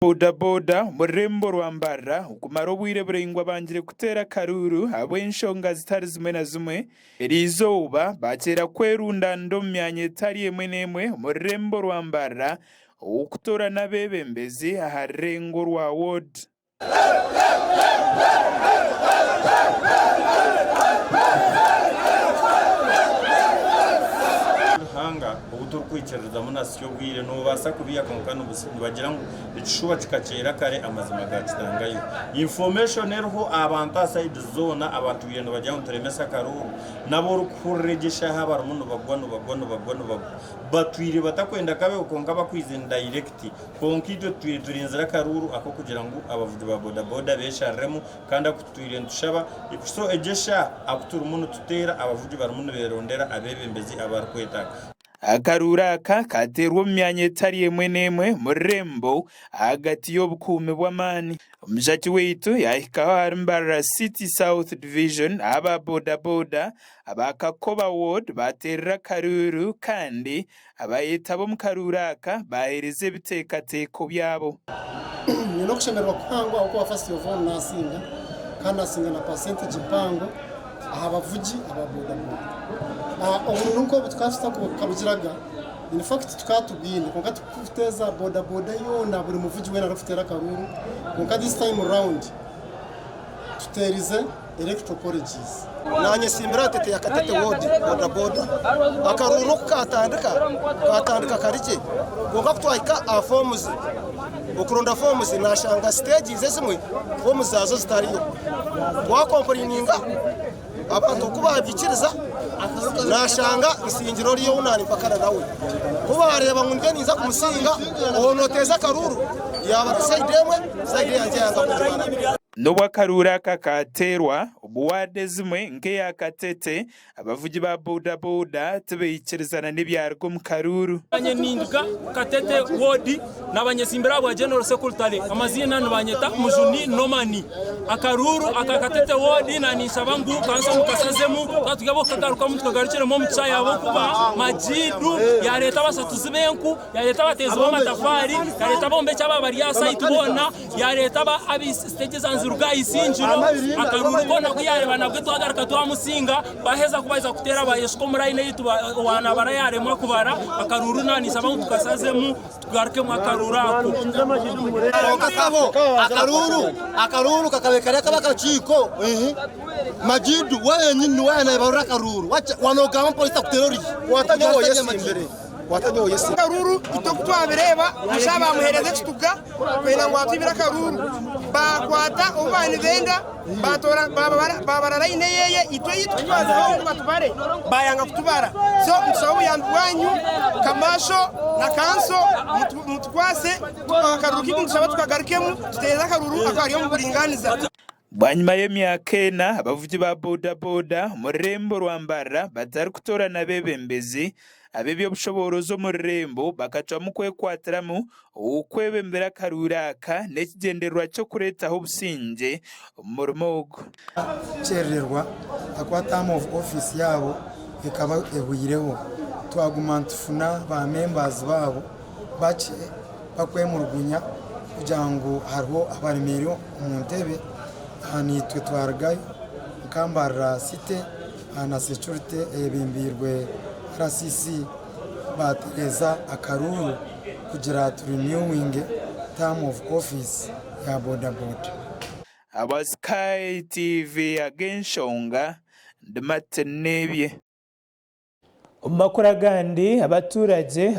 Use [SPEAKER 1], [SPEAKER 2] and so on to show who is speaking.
[SPEAKER 1] Boda boda murembo rwambara ukumara obwire burengwa bangire kutera karuru habw'enshonga zitari zimwe na zimwe eriizooba bakira kwerunda ndo mu myanya etari emwe n'emwe murembo rwambara okutora n'abebembezi aha rurengo rwa ward.
[SPEAKER 2] Ubuto kwicereza munasiyo bwire no basa kubiya konkana ubusinzi bagira ngo icishuba cikacera kare amazima gacitangayo information erho abantu aside zone abantu yendo bajya mu turemesa karuru nabo rukuregesha habar muno bagwano batwire batakwenda kabe ukonka bakwize direct konkito turinzira karuru ako kugira ngo abavuzi ba boda boda besharemu kandi akutwire ntushaba ikuso egesha akutura umuntu tutera abavuzi baramuno berondera abebembezi abarkwetaka.
[SPEAKER 1] Akarura aka katerwa mu myanya etari emwe n'emwe murembo hagati y'obukuumi bw'amaani. Omushaki weitu yahikaho hari Mbarara City South Division aba boda boda aba Kakoba Ward baterera karuru kandi abayetabo mu karura aka bahereza ebiteekateeko byabo.
[SPEAKER 3] Nino kushemerwa kuhangwa uko wafasi yovona nasinga kandi asinga na percentage mpango aha bavugi aba boda boda. Umuntu nuko tukafita kabugiraga in fact tukatubwinde konka tukuteza boda boda yona buri muvugi wena rafitera karuru konka this time around tuterize electoral colleges
[SPEAKER 4] nanye simbira tete yakatete ward boda boda akaruru katandika karike konka kutwaika a forms okuronda forms nashanga stages esimwe forms zazo zitariyo kwa complaininga abantu kuba bikiriza nashanga isingiro riyo unani pakana nawe kuba areba ngunge niza kumusinga onoteza karuru yaba side yanjye yanga kujana
[SPEAKER 1] Nobwa karura aka katerwa obuwade zimwe nke yakatete abavugi ba boda boda tebeyikirizana n'ebyarwo mu karuru
[SPEAKER 5] abanyeninduka katete wodi n'abanyesimbira bwa general secretary amazina n'abanyeta mujuni nomani akaruru akakatete wodi na nishabangu kanso mukasazemu katugabo kagaruka mu tukagarukire mu mchaya abo kuba majidu ya leta basatuzibenku ya leta bateza amatafari ya leta bombe cyaba bari yasa itubona ya leta ba abi stages ruga isinjiro akaruru kona kuyareba nabwe twagaruka twamusinga baheza kubaiza kutera bayeshko murayine yitu wana barayare mwa kubara akaruru nani saba tukasazemu tugaruke mu akaruru ako
[SPEAKER 4] kakabo akaruru kakabekare kabakaciko majidu wenyine wana barura akaruru wanogama polisi kuterori watanyoye simbere watanyoye si
[SPEAKER 6] karuru itokutwa bireba ashaba muhereze kituga kwena ngo atibira karuru bakwata ubani benda batora babara line yeye itwe yitwaza ngo batubare bayanga kutubara so musabu yambwanyu kamasho na kanso mutwase akaruru k'indusaba tukagarukemu tuteza karuru akariyo mu buringaniza.
[SPEAKER 1] Bwanyuma y'emyaka ena abavugi ba boda boda murembo rwambara batari kutora n'abebembezi ab'ebyobushobozi omu rurembo bakacwamu kwekwatiramu okwebembera akarura aka n'ekigendererwa ky'okureetaho obusinge omu murimo ogu.
[SPEAKER 3] Kyererwa akwatamu of office yabo ekaba ehwireho twaguma ntufuna ba members babo bace bakwemurgunya kugira ngo hariho abaremereyo mu ntebe nitwe twaragayo Mbarara City na security ebimbirwe RCC batereza akaruru kugira renewing term of office ya boda boda.
[SPEAKER 1] Aba Sky TV agenshonga ndematenebye omumakuru agandi abaturage